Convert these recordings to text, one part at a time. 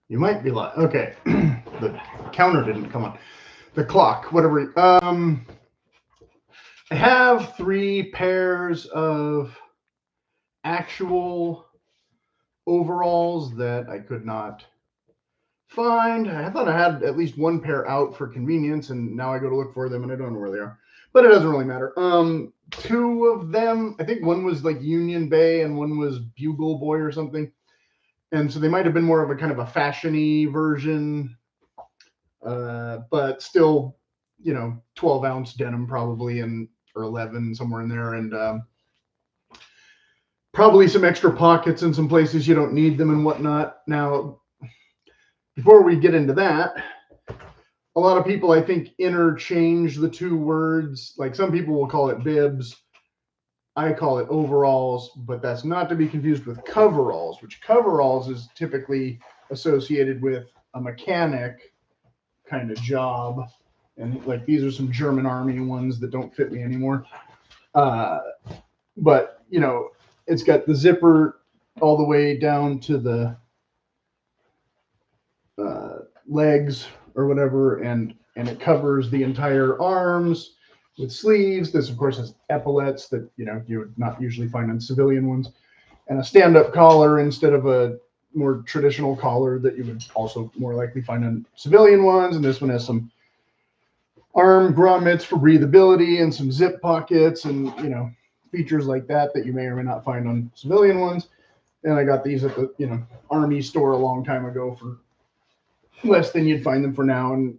You might be like, okay, the counter didn't come on. The clock, whatever. I have 3 pairs of actual overalls that I could not find. I thought I had at least 1 pair out for convenience, and now I go to look for them and I don't know where they are. But it doesn't really matter. 2 of them, I think one was like Union Bay and one was Bugle Boy or something. And so they might have been more of a kind of a fashiony version, but still, 12-ounce denim probably, and or 11 somewhere in there, and probably some extra pockets in some places you don't need them and whatnot. Now, before we get into that, a lot of people, I think, interchange the 2 words. Like some people will call it bibs. I call it overalls, but that's not to be confused with coveralls, which coveralls is typically associated with a mechanic kind of job. And like these are some German army ones that don't fit me anymore. But, it's got the zipper all the way down to the legs or whatever, and it covers the entire arms with sleeves. This, of course, has epaulets that you would not usually find on civilian ones, and a stand-up collar instead of a more traditional collar that you would also more likely find on civilian ones. And this one has some arm grommets for breathability and some zip pockets and features like that you may or may not find on civilian ones. And I got these at the army store a long time ago for less than you'd find them for now. And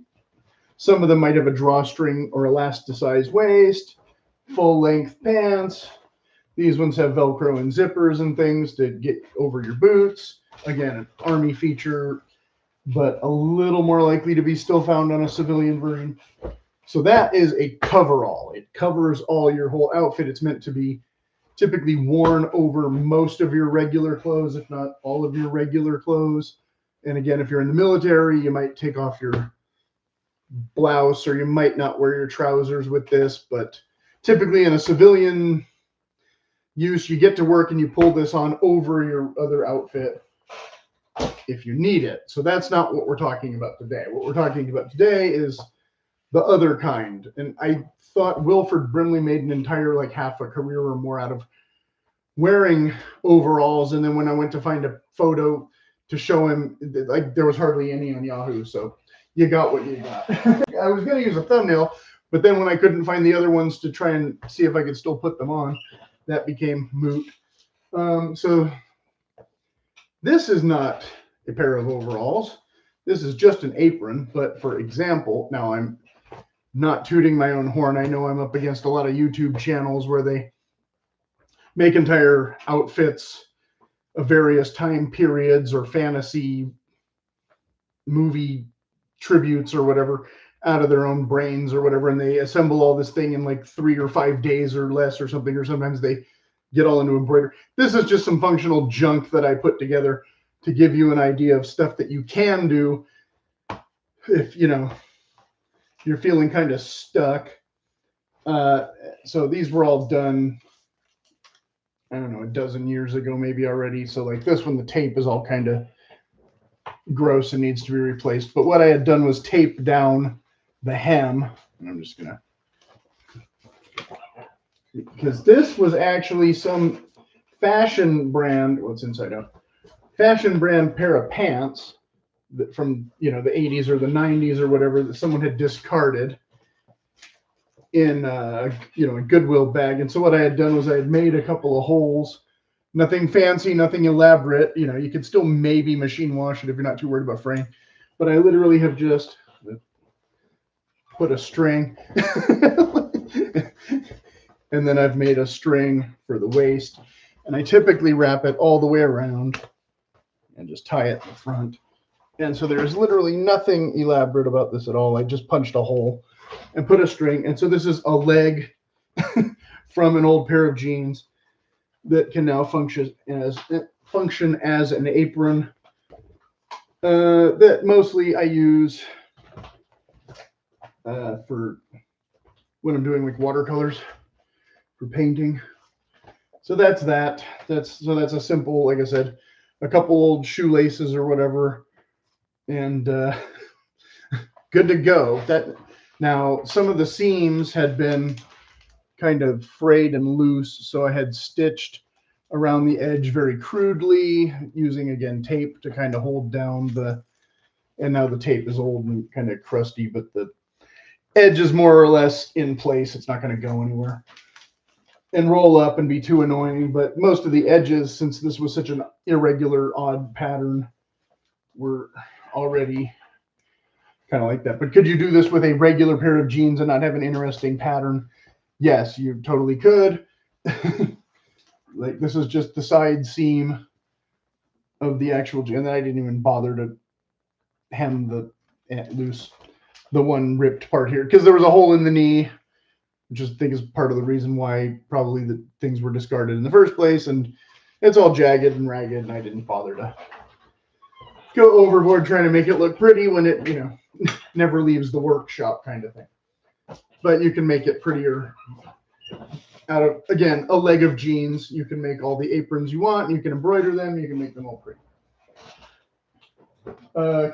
some of them might have a drawstring or elasticized waist, full length pants. These ones have Velcro and zippers and things to get over your boots. Again, an army feature, but a little more likely to be still found on a civilian version. So that is a coverall. It covers all your whole outfit. It's meant to be typically worn over most of your regular clothes, if not all of your regular clothes. And again, if you're in the military, you might take off your blouse, or you might not wear your trousers with this. But typically in a civilian use, you get to work and you pull this on over your other outfit if you need it. So that's not what we're talking about today. What we're talking about today is the other kind. And I thought Wilfred Brimley made an entire like half a career or more out of wearing overalls. And then when I went to find a photo to show him, like there was hardly any on Yahoo. So you got what you got. I was going to use a thumbnail, but then when I couldn't find the other ones to try and see if I could still put them on, that became moot. So this is not a pair of overalls. This is just an apron. But for example, now I'm not tooting my own horn. I know I'm up against a lot of YouTube channels where they make entire outfits of various time periods or fantasy movie tributes or whatever out of their own brains or whatever, and they assemble all this thing in like 3 or 5 days or less or something, or sometimes they get all into embroidery. This is just some functional junk that I put together to give you an idea of stuff that you can do if you're feeling kind of stuck. So these were all done, I don't know, a dozen years ago maybe already. So like this one, the tape is all kind of gross and needs to be replaced. But what I had done was tape down the hem. And I'm just gonna, because this was actually some fashion brand, well, it's inside out, fashion brand pair of pants that from the 80s or the 90s or whatever that someone had discarded in a Goodwill bag. And so what I had done was I had made a couple of holes. Nothing fancy, nothing elaborate. You could still maybe machine wash it if you're not too worried about fraying. But I literally have just put a string and then I've made a string for the waist. And I typically wrap it all the way around and just tie it in the front. And so there's literally nothing elaborate about this at all. I just punched a hole and put a string. And so this is a leg from an old pair of jeans that can now function as an apron that mostly I use for when I'm doing like watercolors for painting. So that's that. That's a simple, like I said, a couple old shoelaces or whatever and good to go. That now some of the seams had been kind of frayed and loose, so I had stitched around the edge very crudely using again tape to kind of hold down the, and now the tape is old and kind of crusty, but the edge is more or less in place. It's not going to go anywhere and roll up and be too annoying. But most of the edges, since this was such an irregular, odd pattern, were already kind of like that. But could you do this with a regular pair of jeans and not have an interesting pattern? Yes, you totally could. Like this is just the side seam of the actual jean, and then I didn't even bother to hem the loose the one ripped part here because there was a hole in the knee, which I think is part of the reason why probably the things were discarded in the first place, and it's all jagged and ragged, and I didn't bother to go overboard trying to make it look pretty when it, you know, never leaves the workshop kind of thing. But you can make it prettier out of, again, a leg of jeans. You can make all the aprons you want. You can embroider them. You can make them all pretty.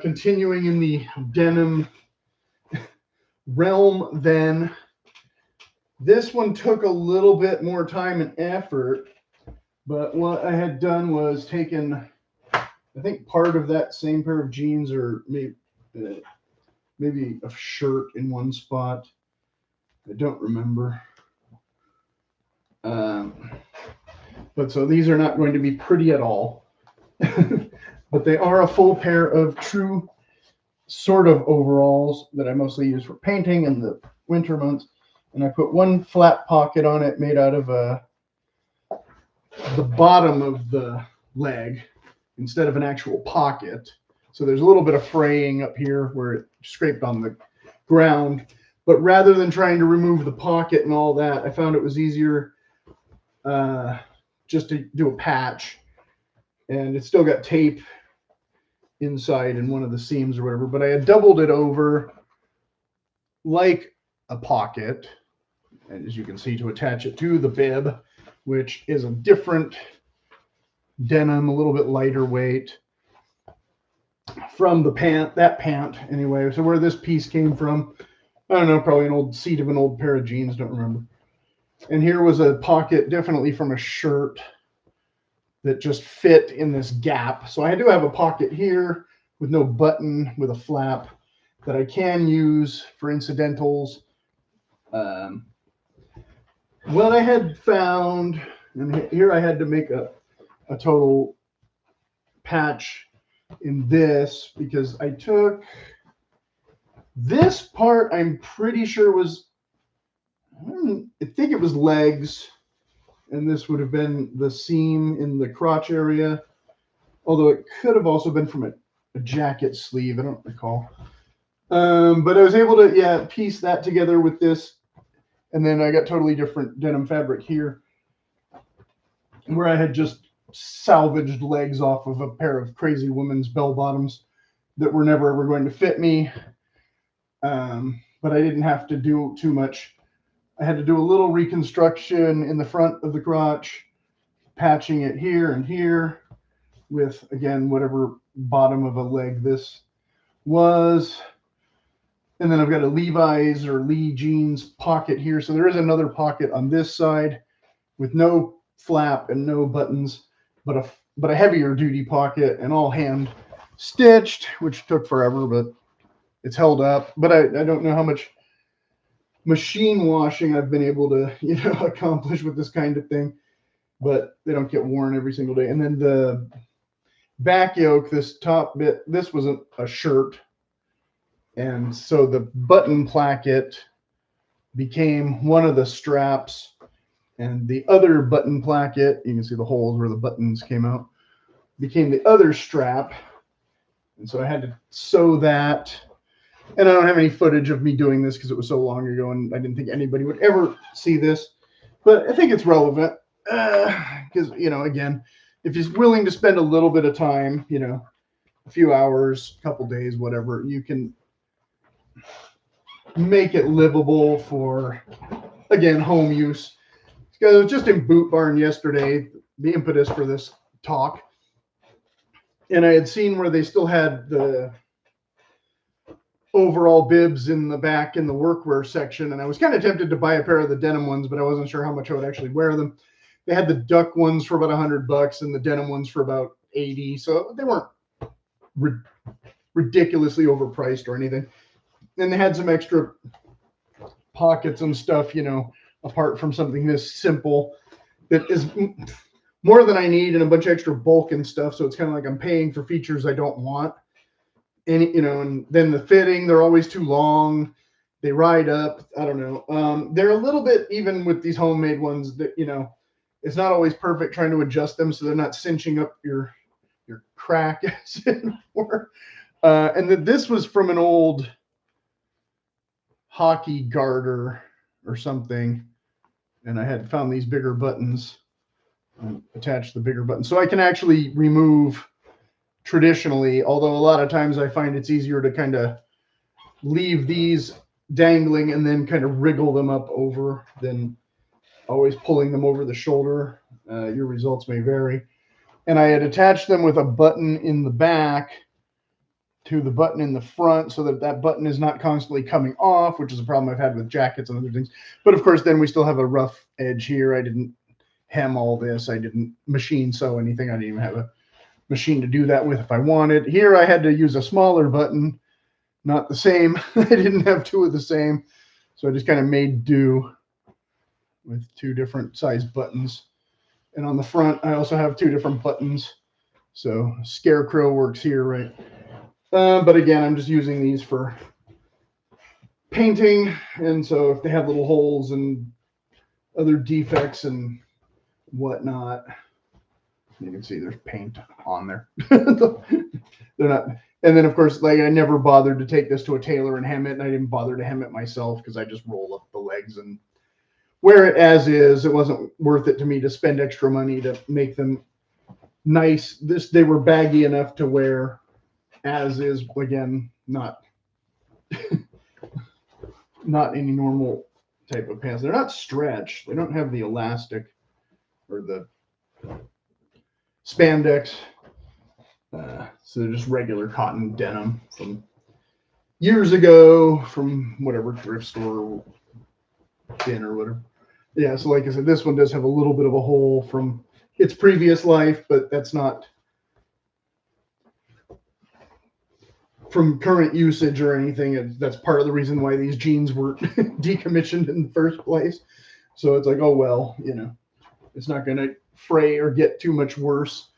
Continuing in the denim realm, then this one took a little bit more time and effort, but what I had done was taken, I think, part of that same pair of jeans, or maybe a shirt in one spot. I don't remember. But so these are not going to be pretty at all. But they are a full pair of true sort of overalls that I mostly use for painting in the winter months. And I put one flat pocket on it made out of the bottom of the leg instead of an actual pocket. So there's a little bit of fraying up here where it scraped on the ground. But rather than trying to remove the pocket and all that, I found it was easier just to do a patch. And it's still got tape inside in one of the seams or whatever, but I had doubled it over like a pocket, and as you can see, to attach it to the bib, which is a different denim, a little bit lighter weight from the pant, that pant anyway. So where this piece came from, I don't know, probably an old seat of an old pair of jeans, don't remember. And here was a pocket, definitely from a shirt, that just fit in this gap. So I do have a pocket here with no button, with a flap that I can use for incidentals. What I had found, and here I had to make a total patch in this, because I took this part, I'm pretty sure was, I think it was legs, and this would have been the seam in the crotch area, although it could have also been from a jacket sleeve. I don't recall. But I was able to, yeah, piece that together with this, and then I got totally different denim fabric here, where I had just salvaged legs off of a pair of crazy women's bell bottoms that were never ever going to fit me. But I didn't have to do too much. I had to do a little reconstruction in the front of the crotch, patching it here and here with, again, whatever bottom of a leg this was. And then I've got a Levi's or Lee jeans pocket here. So there is another pocket on this side with no flap and no buttons, but a heavier duty pocket, and all hand stitched, which took forever, but it's held up. But I don't know how much machine washing I've been able to, accomplish with this kind of thing, but they don't get worn every single day. And then the back yoke, this top bit, this was a shirt, and so the button placket became one of the straps, and the other button placket, you can see the holes where the buttons came out, became the other strap. And so I had to sew that. And I don't have any footage of me doing this because it was so long ago and I didn't think anybody would ever see this. But I think it's relevant because, again, if you're willing to spend a little bit of time, a few hours, a couple days, whatever, you can make it livable for, again, home use. Because I was just in Boot Barn yesterday, the impetus for this talk. And I had seen where they still had the overall bibs in the back in the workwear section, and I was kind of tempted to buy a pair of the denim ones, but I wasn't sure how much I would actually wear them. They had the duck ones for about $100 and the denim ones for about 80, so they weren't ridiculously overpriced or anything. And they had some extra pockets and stuff, you know, apart from something this simple that is more than I need and a bunch of extra bulk and stuff. So it's kind of like I'm paying for features I don't want. And, you know, and then the fitting, they're always too long. They ride up. I don't know. They're a little bit, even with these homemade ones, that, you know, it's not always perfect trying to adjust them so they're not cinching up your crack. And this was from an old hockey garter or something. And I had found these bigger buttons and attached the bigger buttons. So I can actually remove traditionally, although a lot of times I find it's easier to kind of leave these dangling and then kind of wriggle them up over than always pulling them over the shoulder. Your results may vary. And I had attached them with a button in the back to the button in the front so that that button is not constantly coming off, which is a problem I've had with jackets and other things. But of course, then we still have a rough edge here. I didn't hem all this. I didn't machine sew anything. I didn't even have a machine to do that with if I wanted. Here I had to use a smaller button, not the same. I didn't have two of the same. So I just kind of made do with two different size buttons. And on the front, I also have two different buttons. So scarecrow works here, right? But again, I'm just using these for painting. And so if they have little holes and other defects and whatnot, you can see there's paint on there. They're not. And then, of course, like I never bothered to take this to a tailor and hem it. And I didn't bother to hem it myself because I just roll up the legs and wear it as is. It wasn't worth it to me to spend extra money to make them nice. They were baggy enough to wear as is. Again, not any normal type of pants. They're not stretch. They don't have the elastic or the spandex. So they're just regular cotton denim from years ago from whatever thrift store bin or whatever. Yeah, so like I said, this one does have a little bit of a hole from its previous life, but that's not from current usage or anything. That's part of the reason why these jeans were decommissioned in the first place. So it's like, oh, well, you know, it's not going to fray or get too much worse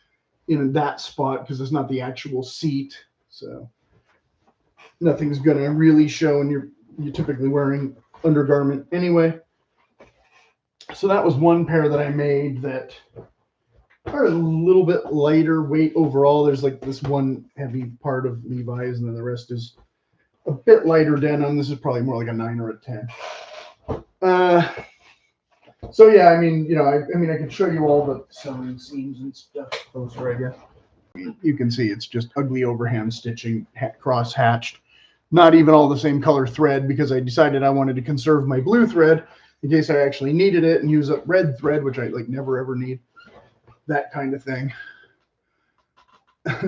in that spot because it's not the actual seat. So nothing's going to really show, and you're typically wearing undergarment anyway. So that was one pair that I made that are a little bit lighter weight overall. There's like this one heavy part of Levi's, and then the rest is a bit lighter denim. This is probably more like a 9 or a 10. So yeah, I mean, you know, I mean, I can show you all the sewing seams and stuff closer, I guess. You can see it's just ugly overhand stitching, cross hatched. Not even all the same color thread because I decided I wanted to conserve my blue thread in case I actually needed it and use up red thread, which I like never ever need. That kind of thing.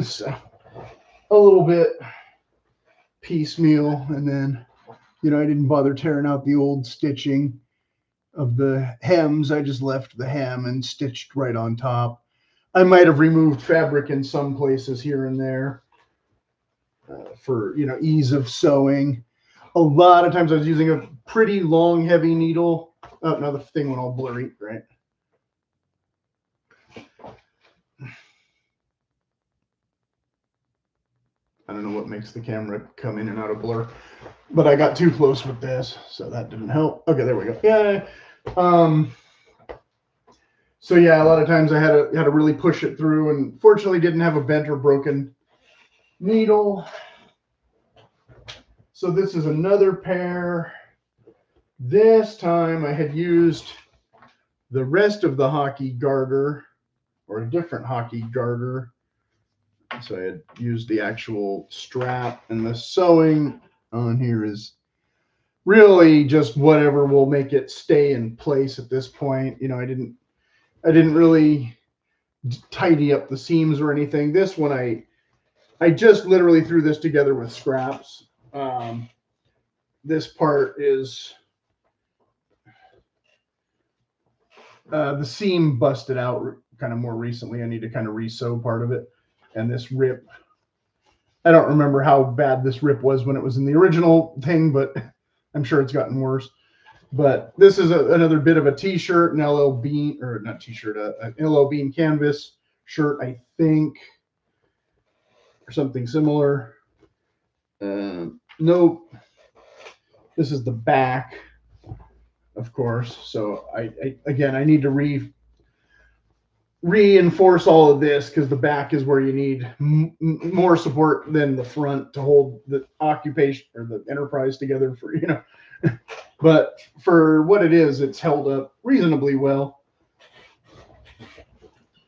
So a little bit piecemeal, and then, you know, I didn't bother tearing out the old stitching of the hems. I just left the hem and stitched right on top. I might have removed fabric in some places here and there for, you know, ease of sewing. A lot of times I was using a pretty long, heavy needle. Oh, now the thing went all blurry, right? I don't know what makes the camera come in and out of blur, but I got too close with this, so that didn't help. Okay, there we go. Yeah. So yeah, a lot of times I had to really push it through, and fortunately didn't have a bent or broken needle. So this is another pair. This time I had used the rest of the hockey garter, or a different hockey garter. So I had used the actual strap, and the sewing on here is really just whatever will make it stay in place at this point. You know, I didn't really tidy up the seams or anything. This one I just literally threw this together with scraps This part is the seam busted out kind of more recently. I need to kind of re-sew part of it. And this rip, I don't remember how bad this rip was when it was in the original thing, but I'm sure it's gotten worse. But this is another bit of a t-shirt, an LL Bean, or not t-shirt, an LL Bean canvas shirt, I think, or something similar. Nope. This is the back, of course. So I need to reinforce all of this because the back is where you need more support than the front to hold the occupation or the enterprise together for, you know. But for what it is, it's held up reasonably well.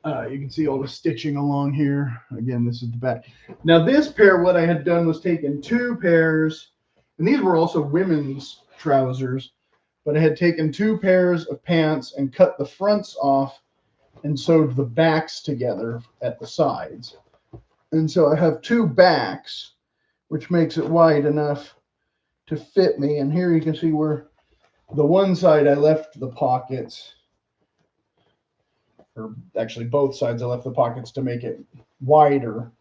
You can see all the stitching along here. Again, this is the back. Now this pair, what I had done was taken 2 pairs, and these were also women's trousers, but I had taken 2 pairs of pants and cut the fronts off and sewed the backs together at the sides. And so I have 2 backs, which makes it wide enough to fit me. And here you can see where the one side I left the pockets, or actually both sides I left the pockets to make it wider,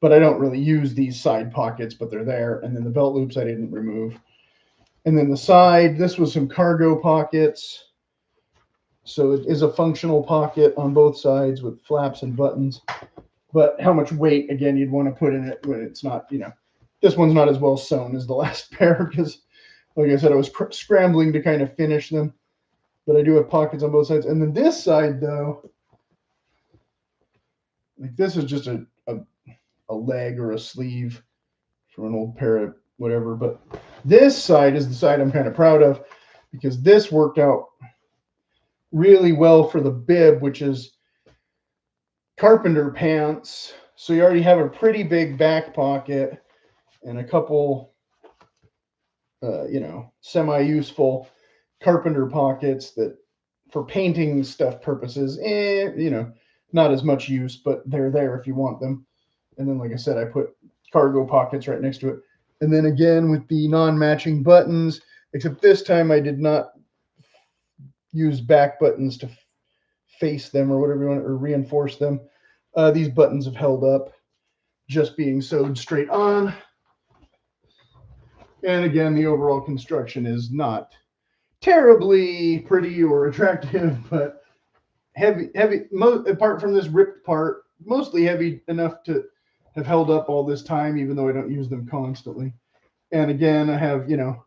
but I don't really use these side pockets, but they're there. And then the belt loops I didn't remove. And then the side, this was some cargo pockets. So it is a functional pocket on both sides with flaps and buttons. But how much weight, again, you'd want to put in it when it's not, you know, this one's not as well sewn as the last pair because, like I said, I was scrambling to kind of finish them. But I do have pockets on both sides. And then this side, though, like this is just a leg or a sleeve from an old pair of whatever. But this side is the side I'm kind of proud of because this worked out really well for the bib, which is carpenter pants. So you already have a pretty big back pocket and a couple, you know, semi-useful carpenter pockets that for painting stuff purposes, you know, not as much use, but they're there if you want them. And then, like I said, I put cargo pockets right next to it. And then again with the non-matching buttons, except this time I did not use back buttons to face them or whatever you want, or reinforce them. These buttons have held up just being sewed straight on. And again, the overall construction is not terribly pretty or attractive, but heavy, apart from this ripped part, mostly heavy enough to have held up all this time, even though I don't use them constantly. And again, I have, you know,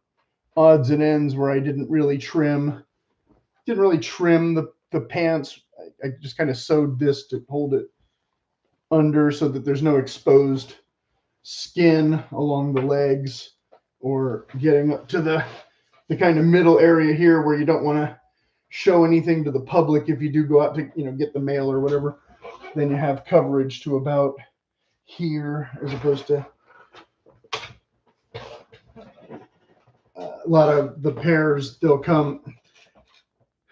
odds and ends where I didn't really trim the pants. I just kind of sewed this to hold it under so that there's no exposed skin along the legs or getting up to the kind of middle area here where you don't want to show anything to the public if you do go out to, you know, get the mail or whatever. Then you have coverage to about here as opposed to a lot of the pairs, they'll come.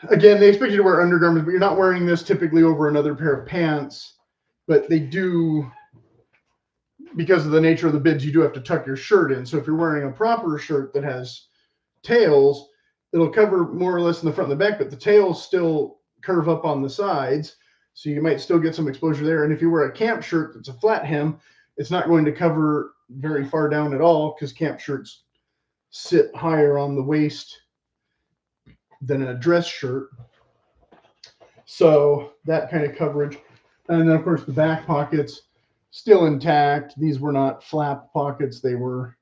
Again, they expect you to wear undergarments, but you're not wearing this typically over another pair of pants. But they do, because of the nature of the bibs, you do have to tuck your shirt in. So if you're wearing a proper shirt that has tails, it'll cover more or less in the front and the back, but the tails still curve up on the sides. So you might still get some exposure there. And if you wear a camp shirt that's a flat hem, it's not going to cover very far down at all because camp shirts sit higher on the waist than a dress shirt. So that kind of coverage. And then, of course, the back pockets still intact. These were not flap pockets. They were,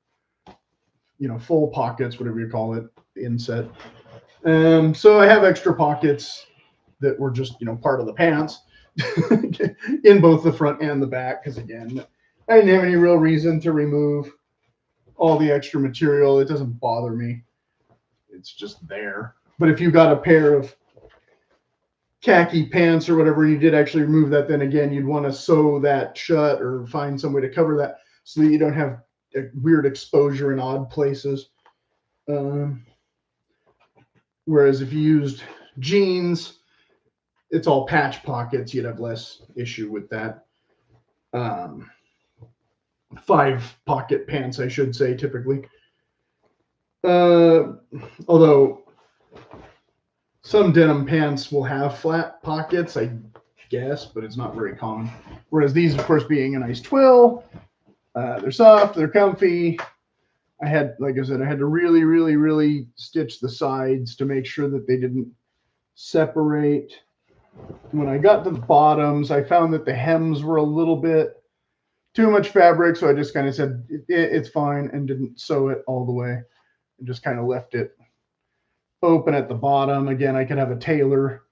you know, full pockets, whatever you call it, inset. So I have extra pockets that were just, you know, part of the pants in both the front and the back. Because, again, I didn't have any real reason to remove all the extra material. It doesn't bother me. It's just there. But if you got a pair of khaki pants or whatever, and you did actually remove that, then again, you'd want to sew that shut or find some way to cover that so that you don't have a weird exposure in odd places. Whereas if you used jeans, it's all patch pockets. You'd have less issue with that. 5-pocket pants, I should say, typically. Although some denim pants will have flat pockets, I guess, but it's not very common. Whereas these, of course, being a nice twill, they're soft, they're comfy. I had, like I said, I had to really, really, really stitch the sides to make sure that they didn't separate. When I got to the bottoms, I found that the hems were a little bit too much fabric, so I just kind of said it's fine and didn't sew it all the way, and just kind of left it open at the bottom. Again, I could have a tailor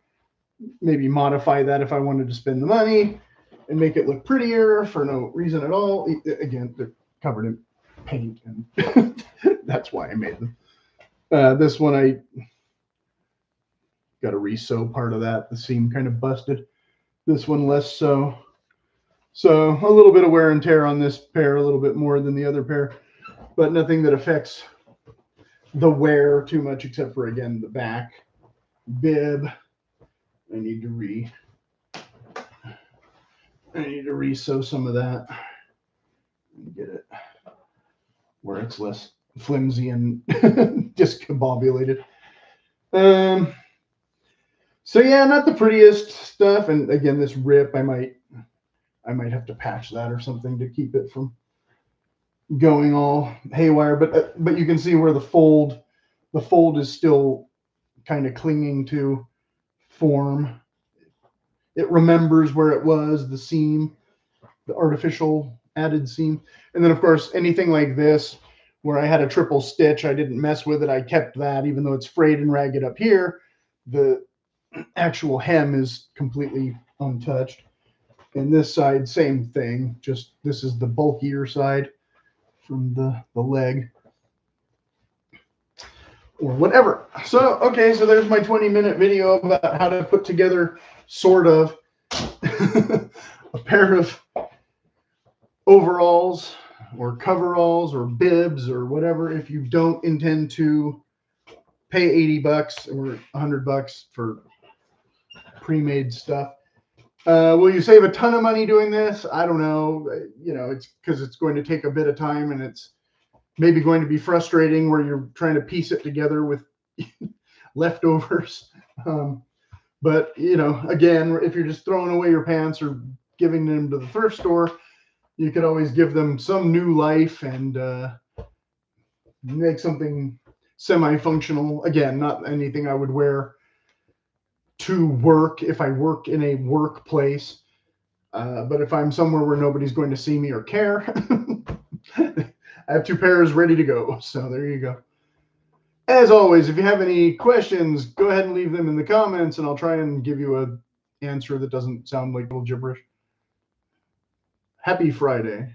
maybe modify that if I wanted to spend the money and make it look prettier for no reason at all. Again, they're covered in paint, and that's why I made them. This one, I got to re-sew part of that. The seam kind of busted. This one less so. So a little bit of wear and tear on this pair, a little bit more than the other pair, but nothing that affects the wear too much, except for, again, the back bib. I need to re-sew some of that and get it where it's less flimsy and discombobulated. So yeah, not the prettiest stuff. And again, this rip, I might have to patch that or something to keep it from going all haywire. But you can see where the fold is still kind of clinging to form. It remembers where it was, the seam, the artificial added seam. And then, of course, anything like this where I had a triple stitch, I didn't mess with it. I kept that, even though it's frayed and ragged up here. The actual hem is completely untouched. And this side, same thing. Just this is the bulkier side from the leg or whatever. So, okay, so there's my 20-minute video about how to put together sort of a pair of overalls or coveralls or bibs or whatever if you don't intend to pay $80 or $100 for pre-made stuff. Will you save a ton of money doing this? I don't know. You know, it's because it's going to take a bit of time, and it's maybe going to be frustrating where you're trying to piece it together with leftovers. But, you know, again, if you're just throwing away your pants or giving them to the thrift store, you could always give them some new life and make something semi-functional. Again, not anything I would wear to work if I work in a workplace. But if I'm somewhere where nobody's going to see me or care, I have 2 pairs ready to go. So there you go. As always, if you have any questions, go ahead and leave them in the comments, and I'll try and give you an answer that doesn't sound like a little gibberish. Happy Friday.